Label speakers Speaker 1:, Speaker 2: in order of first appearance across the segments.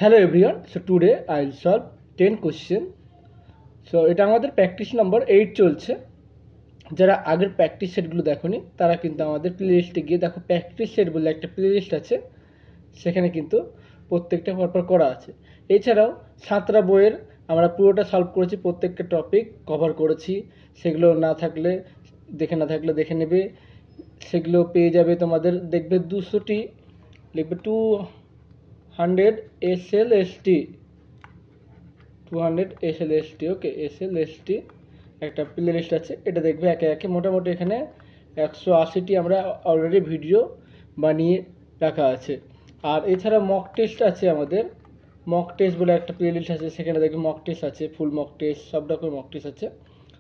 Speaker 1: Hello everyone. So today I'll solve 10 question. So এটা আমাদের practice number 8 চলছে। যারা আগের প্র্যাকটিস সেটগুলো দেখোনি তারা কিন্তু আমাদের প্লেলিস্টে গিয়ে দেখো, প্র্যাকটিস সেট বলে একটা প্লেলিস্ট আছে, সেখানে কিন্তু প্রত্যেকটা পরপর করা আছে। এছাড়াও সাতটা বইয়ের আমরা পুরোটা সলভ করেছি, প্রত্যেকটা টপিক কভার করেছি। সেগুলো না থাকলে দেখে নেবে, সেগুলো পেয়ে যাবে তোমাদের। দেখবে 200টি লিখবে 200 SLST 200 SLST ওকে SLST একটা প্লে লিস্ট আছে, এটা দেখবে একে একে। মোটামুটি এখানে 180টি আমরা অলরেডি ভিডিও বানিয়ে রাখা আছে। আর এছাড়া মক টেস্ট আছে আমাদের, মক টেস্ট বলে একটা প্লে লিস্ট আছে, সেখানে দেখবে মক টেস্ট আছে, ফুল মক টেস্ট, সব রকমের মক টেস্ট আছে,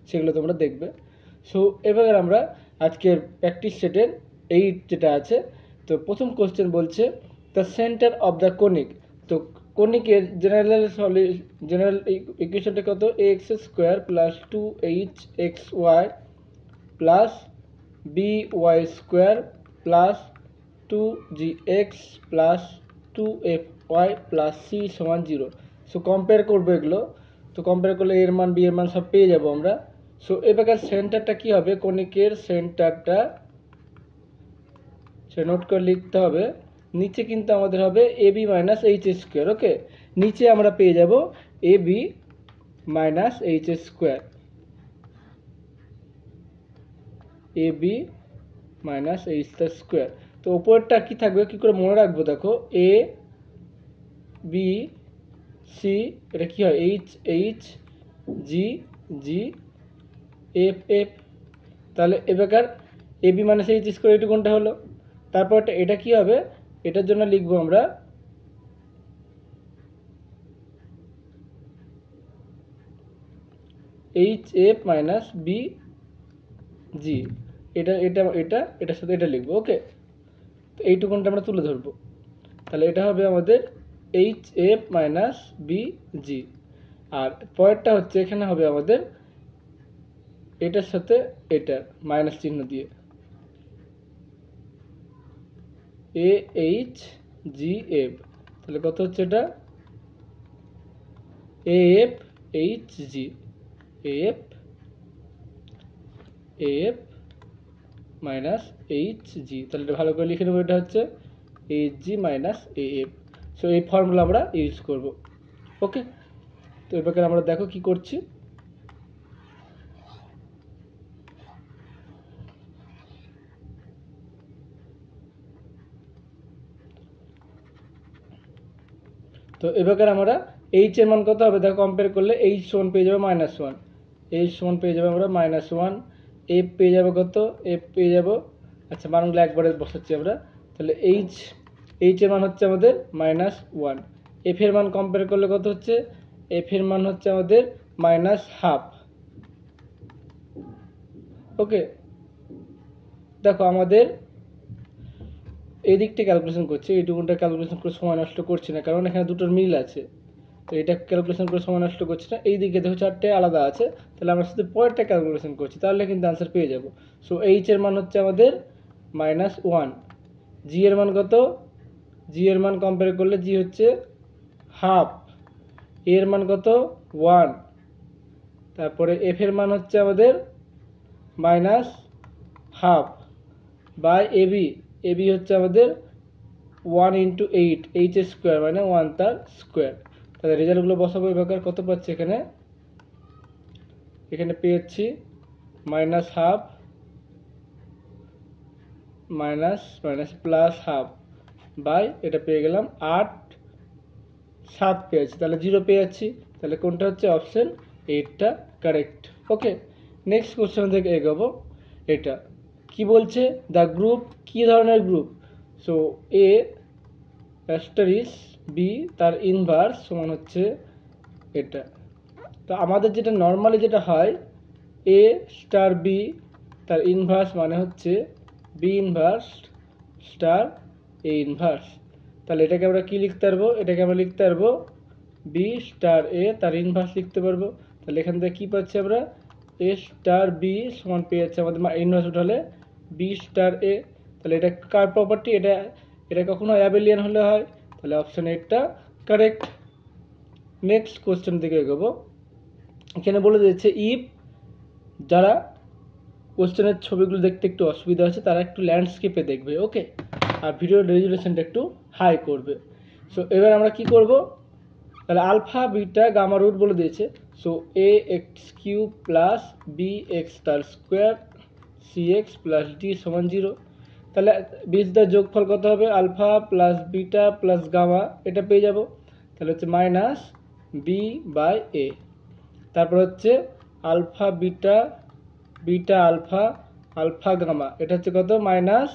Speaker 1: সেগুলো তোমরা দেখবে। সো এবার আমরা আজকের প্র্যাকটিস সেটের এই যেটা আছে, তো প্রথম কোশ্চেন বলছে the centre of the conic. তো কনিকের জেনারেল ইকুয়েশনটা কত? X square plus 2hxy plus by square plus 2gx plus 2fy plus c সমান 0। সো কম্পেয়ার করবো এগুলো। তো কম্পেয়ার করলে এর মান বি এর মান সব পেয়ে যাবো আমরা। সো এবার সেন্টারটা কি হবে? কনিকের সেন্টারটা সে নোট করে লিখতে হবে। নিচে কিন্তু আমাদের হবে AB minus H square. Okay, নিচে আমরা পেয়ে যাব AB minus H square, AB minus H square. তো উপরটা কি থাকবে, কি করে মনে রাখবো? দেখো এ বি সি, এটা কি হয়? এইচ এইচ জি জি এফ এফ। তাহলে এবার এবি মাইনাস এইচ স্কোয়ার এটু কোনটা হলো? তারপর এটা কি হবে? এটার জন্য লিখবো আমরা এইচ এফ মাইনাস বি জি। এটার সাথে এটা লিখবো। ওকে, তো এইটুকুনটা আমরা তুলে ধরবো। তাহলে এটা হবে আমাদের এইচ এফ মাইনাস বি জি। আর পরেরটা হচ্ছে এখানে হবে আমাদের এটার সাথে এটা মাইনাস চিহ্ন দিয়ে এ এইচ জি এফ। তাহলে কত হচ্ছে এটা? A F H G, F F minus H G. তাহলে এটা ভালো করে লিখে নেবো, এটা হচ্ছে H G minus A F. So এই ফর্মুলা আমরা ইউজ করব। ওকে, তো এবার আমরা দেখো কি করছি। তো এবার আমরা এইচ এর মান কত হবে? দেখো কম্পেয়ার করলে এইচ সমান পেয়ে যাবে -1, এইচ সমান পেয়ে যাবে আমরা -1, এফ পেয়ে যাবে কত? এফ পেয়ে যাব, আচ্ছা মানগুলো একবারে বসাচ্ছি আমরা। তাহলে এইচ এর মান হচ্ছে আমাদের -1, এফ এর মান কম্পেয়ার করলে কত হচ্ছে? এফ এর মান হচ্ছে আমাদের -1/2। ওকে, দেখো আমাদের এই দিকটা ক্যালকুলেশন করছি, এইটুকুনটা ক্যালকুলেশন করে সময় নষ্ট করছি না, কারণ এখানে দুটোর মিল আছে। তো এটা ক্যালকুলেশন করে সময় নষ্ট করছি না। এই দিকে দেখো চারটে আলাদা আছে, তাহলে আমরা শুধু পরেরটা ক্যালকুলেশন করছি, তাহলে কিন্তু আনসার পেয়ে যাব। সো এইচ এর মান হচ্ছে আমাদের -1, জি এর মান কত? জি এর মান কম্পেয়ার করলে জি হচ্ছে 1/2, এর মান কত? 1। তারপরে এফ এর মান হচ্ছে আমাদের -1/2 বাই এবি, এবি হচ্ছে আমাদের 1 × 8, এইচ স্কোয়ার মানে 1 তার স্কোয়ার। তাহলে রেজাল্টগুলো বসাবো। এবার কত পাচ্ছি? এখানে পেয়েছি -1/2 মাইনাস মাইনাস +1/2 বাই এটা পেয়ে গেলাম 8/7 পেয়েছি, তাহলে 0 পেয়ে যাচ্ছি। তাহলে কোনটা হচ্ছে? অপশন 8টা কারেক্ট। ওকে, নেক্সট কোশ্চেন থেকে এগোবো। এটা কি বলছে? দ্য গ্রুপ, কি ধরনের গ্রুপ? সো এ অ্যাস্টারিস বি তার ইনভার্স সমান হচ্ছে এটা। তো আমাদের যেটা নর্মালি যেটা হয়, এ স্টার বি তার ইনভার্স মানে হচ্ছে B inverse star A inverse. তাহলে এটাকে আমরা কি লিখতে পারবো? এটাকে আমরা লিখতে পারবো বি স্টার এ তার ইনভার্স লিখতে পারবো। তাহলে এখান থেকে কি পাচ্ছি আমরা? এ স্টার বি সমান পেয়ে যাচ্ছে আমাদের ইনভার্স উঠালে বি স্টার এ। তাহলে এটা কার প্রপার্টি? এটা কখনো অ্যাবেলিয়ান হলে হয়। তাহলে অপশন 8টা কারেক্ট। নেক্সট কোশ্চেন দিকে এগোবো। এখানে বলে দিয়েছে ইফ, যারা কোশ্চেনের ছবিগুলো দেখতে একটু অসুবিধা আছে তারা একটু ল্যান্ডস্কেপে দেখবে, ওকে, আর ভিডিওর রেজুলেশনটা একটু হাই করবে। সো এবার আমরা কি করব, তাহলে আলফা বিটা গামা রুট বলে দিয়েছে। So A X cube plus B X তার square C X plus D সমান 0। তাহলে বীজটার যোগফল কত হবে, alpha plus beta plus gamma, এটা পেয়ে যাব। তাহলে হচ্ছে মাইনাস বি বাই এ, তারপর হচ্ছে alpha beta beta alpha alpha gamma, এটা হচ্ছে কত মাইনাস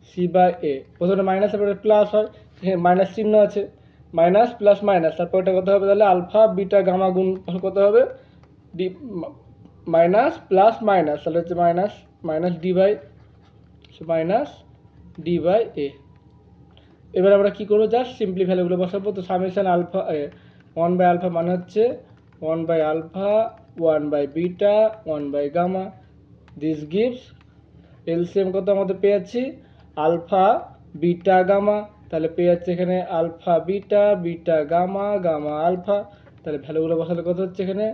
Speaker 1: সি বাই এ। প্রথমে মাইনাস তারপরে প্লাস হয়, মাইনাস চিহ্ন আছে, মাইনাস প্লাস মাইনাস, তারপর এটা কত হবে, তাহলে আলফা বিটা গামা গুণ কত হবে, ডি মাইনাস প্লাস মাইনাস, তাহলে হচ্ছে minus minus D by minus D by A. এবার আমরা কি করবো, জাস্ট সিম্পলি ভ্যালুগুলো বসাবো। তো সামেশন আলফা 1 বাই আলফা মানে হচ্ছে 1 by alpha 1 by beta 1 by gamma, this gives LCM কত আমাদের পেয়ে যাচ্ছি আলফা বিটা গামা, তাহলে পেয়ে যাচ্ছে এখানে alpha beta beta gamma gamma alpha, তাহলে ভ্যালুগুলো বসালে কত হচ্ছে এখানে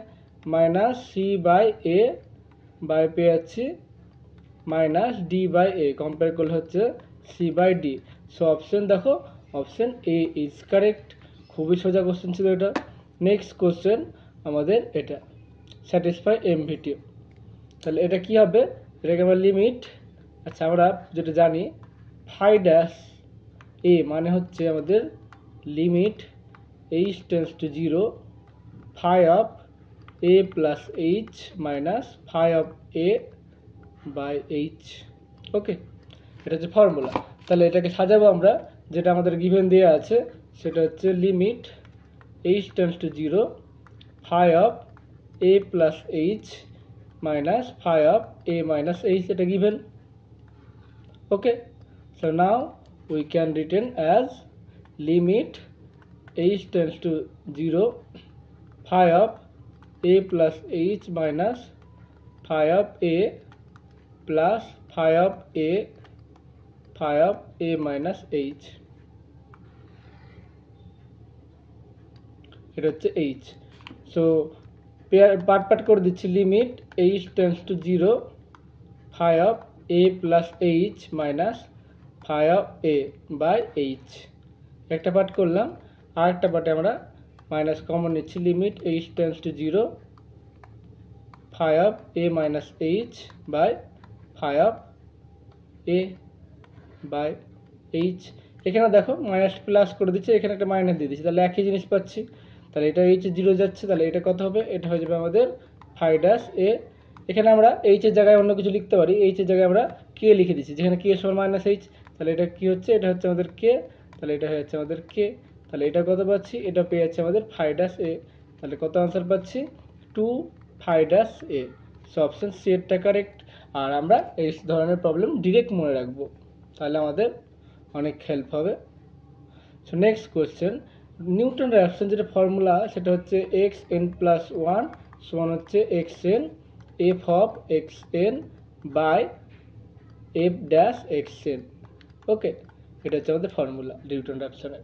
Speaker 1: minus C by A by পেয়ে যাচ্ছি minus D by A, compare করলে হচ্ছে C by D. So option দেখো, অপশন এ ইজ কারেক্ট। খুবই সোজা কোশ্চেন ছিল এটা। নেক্সট কোশ্চেন আমাদের এটা, স্যাটিসফাই এমভিটিও। তাহলে এটা কি হবে, এটাকে আমরা লিমিট, আচ্ছা আমরা যেটা জানি ফাই ড্যাশ এ মানে হচ্ছে আমাদের limit H tends to 0 phi of A plus H minus phi of A by H, okay, এটা হচ্ছে ফর্মুলা। তাহলে এটাকে সাজাবো আমরা, যেটা আমাদের গিভেন দেওয়া আছে সেটা হচ্ছে limit H tends to 0 phi of A plus H minus phi of a minus h, এটা given, okay. So now we can written as limit h tends to 0 phi of a plus h minus phi of a plus phi of a minus h, এটা হচ্ছে h। So part part করে দিচ্ছি, limit H tends to 0 phi of A plus H minus phi of A by H, একটা part করলাম। আর একটা পার্টে আমরা মাইনাস কমন নিচ্ছি, limit H tends to 0 phi of A minus H by phi of A by H. এখানে দেখো minus plus করে দিচ্ছি, এখানে একটা মাইনাস দিয়ে দিচ্ছি, তাহলে একই জিনিস পাচ্ছি। তাহলে এটা এইচ 0 যাচ্ছে, তাহলে এটা কত হবে, এটা হয়ে যাবে আমাদের ফাই ড্যাশ এ। এখানে আমরা এইচ এর জায়গায় অন্য কিছু লিখতে পারি, এইচ এর জায়গায় আমরা কে লিখে দিচ্ছি, যেখানে কে সমান মাইনাস এইচ, তাহলে এটা কি হচ্ছে, এটা হচ্ছে আমাদের কে, তাহলে এটা হচ্ছে আমাদের কে, তাহলে এটা কত পাচ্ছি, এটা পেয়ে যাচ্ছে আমাদের ফাই ড্যাশ এ। তাহলে কত আনসার পাচ্ছি 2 phi dash A. So option C এরটা কারেক্ট। আর আমরা এই ধরনের প্রবলেম ডিরেক্ট মনে রাখবো, তাহলে আমাদের অনেক হেল্প হবে। So next question, Newton reaction যেটা ফর্মুলা সেটা হচ্ছে এক্স এন প্লাস 1 সমান হচ্ছে X N F of X N by F dash X N, okay, এটা হচ্ছে আমাদের ফর্মুলা নিউটন রিঅ্যাকশনের।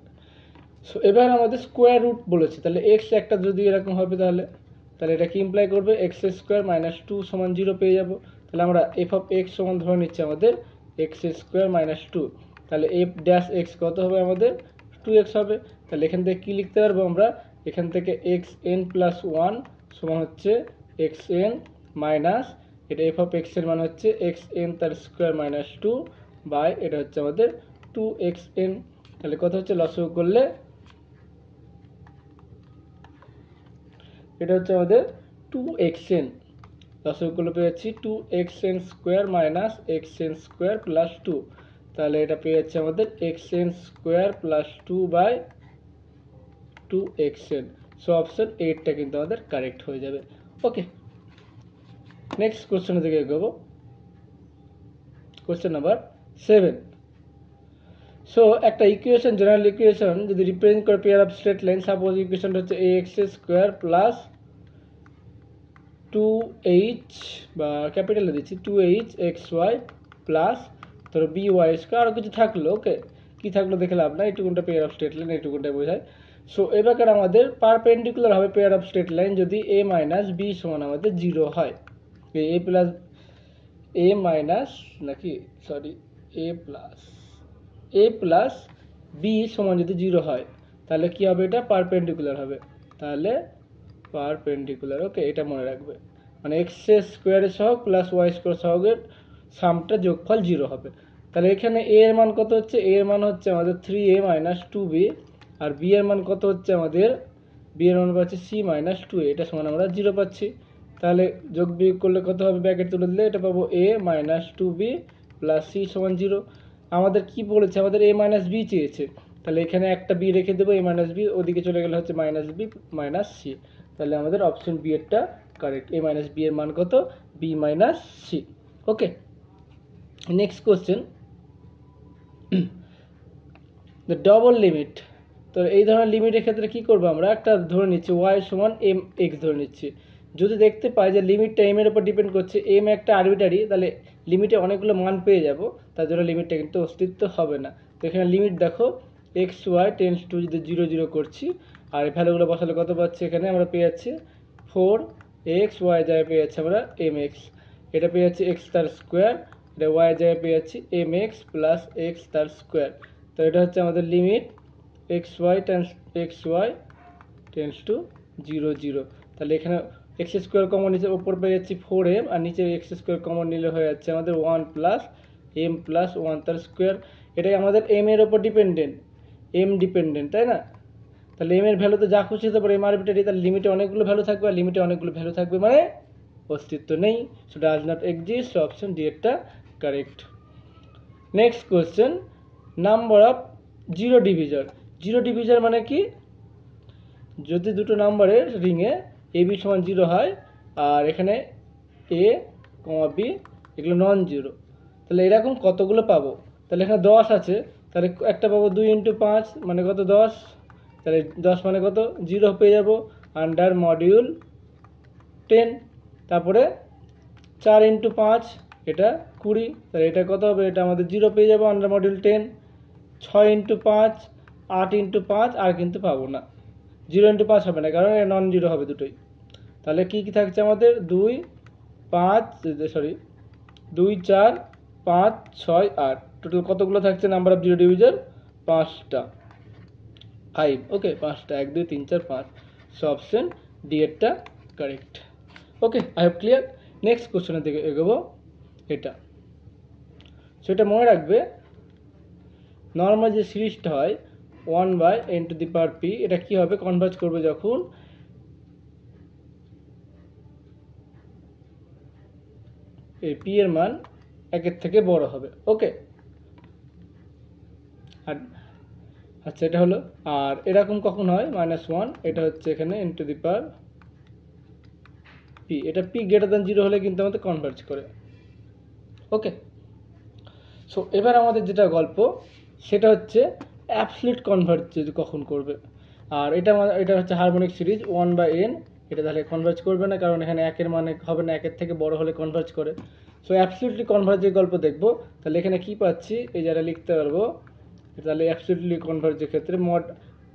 Speaker 1: সো এবার আমাদের স্কোয়ার রুট বলেছে, তাহলে এক্স একটা যদি এরকম হবে তাহলে তাহলে এটা কি ইমপ্লাই করবে, এক্স স্কোয়ার মাইনাস 2 সমান 0 পেয়ে যাবো। তাহলে আমরা এফ অফ এক্স সমান ধরে নিচ্ছি আমাদের এক্স স্কোয়ার মাইনাস 2, তাহলে এফ ড্যাশ এক্স কত হবে আমাদের 2x হবে। তাহলে এখান থেকে কি লিখতে পারবো আমরা, এখান থেকে এক্স এন প্লাস 1 সমান হচ্ছে এক্স এন মাইনাস, এটা এফ অফ এক্স এর মান হচ্ছে এক্স এন তার স্কোয়ার মাইনাস 2 বাই এটা হচ্ছে আমাদের 2xn। তাহলে কত হচ্ছে, লসাগু করলে এটা হচ্ছে আমাদের 2xn, লসাগু করলে পেয়ে যাচ্ছি 2xn square minus xn square plus 2, তাহলে এটা পেয়ে যাচ্ছে আমাদের xn square plus 2 by 2xn। So option 8টা কিন্তু আমাদের কারেক্ট হয়ে যাবে, ওকে। নেক্সট কোশ্চেনের দিকে এগোবো, কোশ্চেন নাম্বার 7। সো একটা ইকুয়েশন, জেনারেল ইকুয়েশন যদি রিপ্রেজেন্ট করে pair of straight line, suppose ইকুয়েশনটা হচ্ছে ax স্কোয়ার প্লাস 2h বা ক্যাপিটালে দিচ্ছি 2h xy প্লাস ধরো by স্কোয়ার, আরও কিছু থাকলো, ওকে, কি থাকলো দেখে লাভ না, এইটুকুনটা পেয়ার অফ স্ট্রেট লাইন, এইটুকুনটা বোঝায়। সো এবার আমাদের পারপেন্ডিকুলার হবে পেয়ার অফ স্ট্রেট লাইন যদি a মাইনাস বি সমান আমাদের 0 হয়। a প্লাস a মাইনাস নাকি সরি a প্লাস বি সমান যদি 0 হয় তাহলে কি হবে, এটা পারপেন্ডিকুলার হবে। তাহলে পারপেন্ডিকুলার, ওকে, এটা মনে রাখবে, মানে এক্স স্কোয়ারের সহগ প্লাস ওয়াই স্কোয়ার সহগের সামটা যোগফল 0 হবে। তাহলে এখানে a এর মান কত হচ্ছে, a এর মান হচ্ছে আমাদের 3a মাইনাস 2b, আর b এর মান কত হচ্ছে আমাদের, b এর মান পাচ্ছি c মাইনাস 2a, এটা সমান আমরা 0 পাচ্ছি। তাহলে যোগ বিয়োগ করলে কত হবে, ব্র্যাকেট তুলে দিলে এটা পাবো a minus 2b plus c সমান 0। আমাদের কি বলেছে, আমাদের a মাইনাস b চেয়েছে, তাহলে এখানে একটা b রেখে দেবো, a মাইনাস b ওদিকে চলে গেলে হচ্ছে মাইনাস b মাইনাস c। তাহলে আমাদের অপশন বি এরটা কারেক্ট, a মাইনাস b এর মান কত, b minus c। Okay, next question, the double limit. তো এই ধরনের লিমিটের ক্ষেত্রে কি করবো, আমরা একটা ধরে নিচ্ছি y সমান এম এক্স ধরে নিচ্ছি। যদি দেখতে পাই যে লিমিটটা এম এর উপর ডিপেন্ড করছে, এম একটা আরবিটারি, তাহলে লিমিটে অনেকগুলো মান পেয়ে যাব, তার জন্য লিমিটটা কিন্তু অস্তিত্ব হবে না। তো এখানে লিমিট দেখো এক্স ওয়াই টেন্স টু যদি 0 0 করছি, আর এই ভ্যালুগুলো বসালে কত পাচ্ছি, এখানে আমরা পেয়ে যাচ্ছি 4x, ওয়াই জায়গায় পেয়ে যাচ্ছি আমরা এম এক্স, এটা পেয়ে যাচ্ছি এক্স তার স্কোয়ার, এটা ওয়াই জায়গায় পেয়ে যাচ্ছি এম এক্স প্লাস এক্স তার স্কোয়ার। তো এটা হচ্ছে আমাদের limit X Y tends to 0 0। তাহলে এখানে এক্স স্কোয়ার কমন নিচে ওপর পেয়ে যাচ্ছি 4m, আর নিচে এক্স স্কোয়ার কমন নিলে হয়ে যাচ্ছে আমাদের 1 প্লাস এম প্লাস 1 তার স্কোয়ার। এটাই আমাদের এম এর ওপর ডিপেন্ডেন্ট, এম ডিপেন্ডেন্ট, তাই না? তাহলে এম এর ভ্যালু তো যা খুশি হতে পারে, এম আরবিটারি, তাহলে লিমিটে অনেকগুলো ভ্যালু থাকবে, আর লিমিটে অনেকগুলো ভ্যালু থাকবে মানে অস্তিত্ব নেই। So does not exist, option D এরটা correct. Next question, number of zero divisor. Zero divisor মানে কি, যদি দুটো নাম্বারের রিংয়ে এ বি সমান 0 হয়, আর এখানে এ কমা বি এগুলো নন জিরো, তাহলে এরকম কতগুলো পাবো, তাহলে এখানে 10 আছে, তাহলে একটা পাবো 2 ইন্টু 5 মানে কত 10, তাহলে 10 মানে কত 0 পেয়ে যাবো আন্ডার মডিউল 10। তারপরে 4 ইন্টু 5 এটা 20, তাহলে এটা কত হবে, এটা আমাদের 0 পেয়ে যাবো আন্ডার মডিউল 10। 6 ইন্টু 5, 8 ইন্টু 5 আর কিন্তু পাবো না, 0 ইন্টু 5 হবে না, কারণ নন জিরো হবে দুটোই। তাহলে কি কি থাকছে আমাদের, 2 4 5 6 8, টোটাল কতগুলো থাকছে নাম্বার অফ জিরো ডিভিজার, 5টা, 5, ওকে, 5টা, 1 2 3 4 5। সো অপশন ডি এরটা correct. Okay, I have clear. Next কোশ্চেনের দিকে এগোবো, এটা সেটা মনে রাখবে, নর্মাল যে সিরিজটা হয় 1/n two the power P, এটা কি হবে, কনভার্জ করবে যখন এই পি এর মান 1 থেকে বড় হবে। ওকে, আর আচ্ছা এটা হলো, আর এরকম কখন হয় -1, এটা হচ্ছে এখানে n to the power P, এটা পি গ্রেটার দ্যান 0 হলে কিন্তু আমাদের কনভার্জ করে। ওকে, সো এবার আমাদের যেটা গল্প সেটা হচ্ছে অ্যাবসলিউট কনভার্জ যদি কখন করবে। আর এটা হচ্ছে হারমোনিক সিরিজ 1/n, এটা তাহলে কনভার্জ করবে না, কারণ এখানে 1 এর মানে হবে না, 1 থেকে বড় হলে কনভার্জ করে। সো অ্যাবসলিউটলি কনভার্জের গল্প দেখবো, তাহলে এখানে কি পাচ্ছি, এই যারা লিখতে পারবো, তাহলে অ্যাবসলিউটলি কনভার্জের ক্ষেত্রে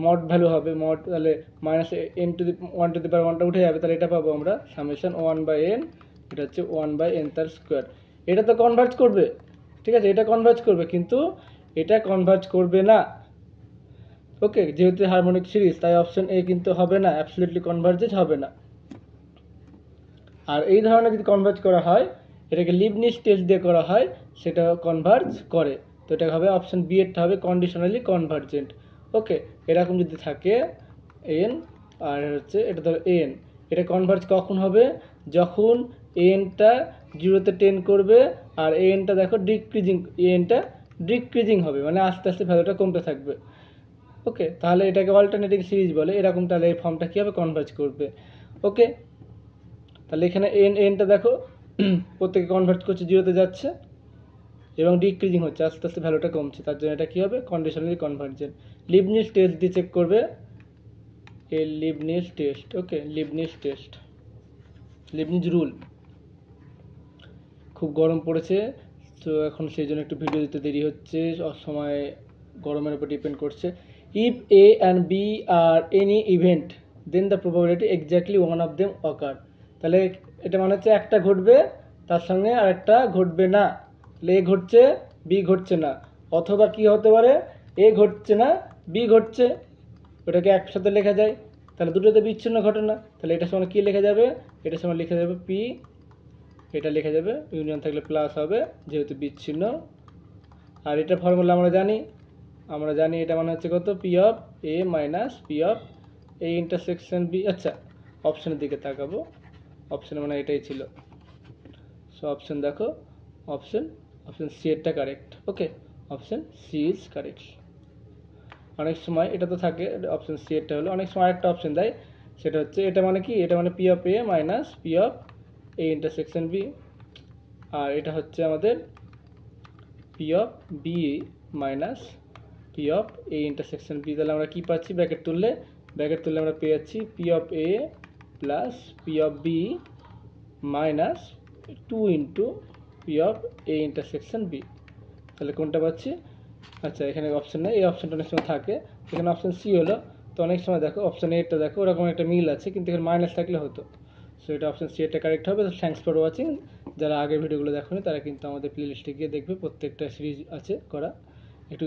Speaker 1: মড ভ্যালু হবে মড, তাহলে -n to the 1 to the power 1টা উঠে যাবে, তাহলে এটা পাবো আমরা সামেশন 1/n, এটা হচ্ছে 1/n তার স্কোয়ার। এটা তো কনভার্জ করবে, ঠিক আছে, এটা কনভার্জ করবে, কিন্তু এটা কনভার্জ করবে না। ওকে, যেহেতু হারমোনিক সিরিজ তাই অপশন এ কিন্তু হবে না, অ্যাবসলিউটলি কনভার্জেজ হবে না। আর এই ধরনের যদি কনভার্জ করা হয়, এটাকে লিবনিজ টেস্ট দিয়ে করা হয়, সেটা কনভার্জ করে। তো এটা হবে অপশন বি এরটা হবে কন্ডিশনালি কনভার্জেন্ট। ওকে, এরকম যদি থাকে এন, আর হচ্ছে এটা ধরো এন, এটা কনভার্জ কখন হবে, যখন এনটা 0-তে টেন্ড করবে, আর এনটা দেখো ডিক্রিজিং হবে, মানে আস্তে আস্তে ভ্যালুটা কমতে থাকবে। ওকে, তাহলে এটাকে অল্টারনেটিং সিরিজ বলে, এরকম তাহলে এই ফর্মটা কী হবে, কনভার্জ করবে। ওকে, তাহলে এখানে এনটা দেখো প্রত্যেকে কনভার্ট করছে, 0-তে যাচ্ছে এবং ডিক্রিজিং হচ্ছে, আস্তে আস্তে ভ্যালুটা কমছে, তার জন্য এটা কী হবে, কন্ডিশনালি কনভার্জেন্ট। লিবনিজ টেস্ট দিয়ে চেক করবে, লিবনিজ টেস্ট, ওকে, লিবনিজ রুল। খুব গরম পড়েছে, তো এখন সেই জন্য একটু ভিডিও দিতে দেরি হচ্ছে, সময় গরমের উপর ডিপেন্ড করছে। If A and B are any event then the probability exactly one of them occur. তাহলে এটা মানে হচ্ছে একটা ঘটবে তার সঙ্গে আরেকটা ঘটবে না। তাহলে এ ঘটছে বি ঘটছে না, অথবা কি হতে পারে এ ঘটছে না বি ঘটছে, ওটাকে একসাথে লেখা যায়। তাহলে দুটোতে বিচ্ছিন্ন ঘটনা, তাহলে এটার সময় কি লেখা যাবে, এটার সময় লেখা যাবে পি, এটা লেখা যাবে ইউনিয়ন থাকলে প্লাস হবে যেহেতু বিচ্ছিন্ন। আর এটা ফর্মুলা আমরা জানি এটা মানে হচ্ছে কত, P of A minus P of A intersection B. আচ্ছা অপশনের দিকে তাকাবো, অপশন মানে এটাই ছিল। সো অপশন দেখো, অপশন সি এরটা correct. Okay, option C is correct. অনেক সময় এটা তো থাকে, অপশন সি এরটা হলো, অনেক সময় আরেকটা অপশন দেয়, সেটা হচ্ছে এটা মানে কি, এটা মানে P of A minus P of A intersection B, আর এটা হচ্ছে আমাদের P of B minus P of A intersection B. তাহলে আমরা কি পাচ্ছি, ব্র্যাকেট তুললে আমরা পেয়ে যাচ্ছি P of A plus P of B minus 2 into P of A intersection B. তাহলে কোনটা পাচ্ছি, আচ্ছা এখানে অপশন নেই, এই অপশনটা অনেক সময় থাকে, এখানে অপশন সি হলো। তো অনেক সময় দেখো অপশন এটা দেখো ওরকম একটা মিল আছে, কিন্তু এখানে মাইনাস থাকলে হতো। সো এটা অপশন সি এটা কারেক্ট হবে। তো থ্যাঙ্কস ফর ওয়াচিং। যারা আগের ভিডিওগুলো দেখোনি তারা কিন্তু আমাদের প্লে লিস্টে গিয়ে দেখবে, প্রত্যেকটা সিরিজ আছে করা, একটু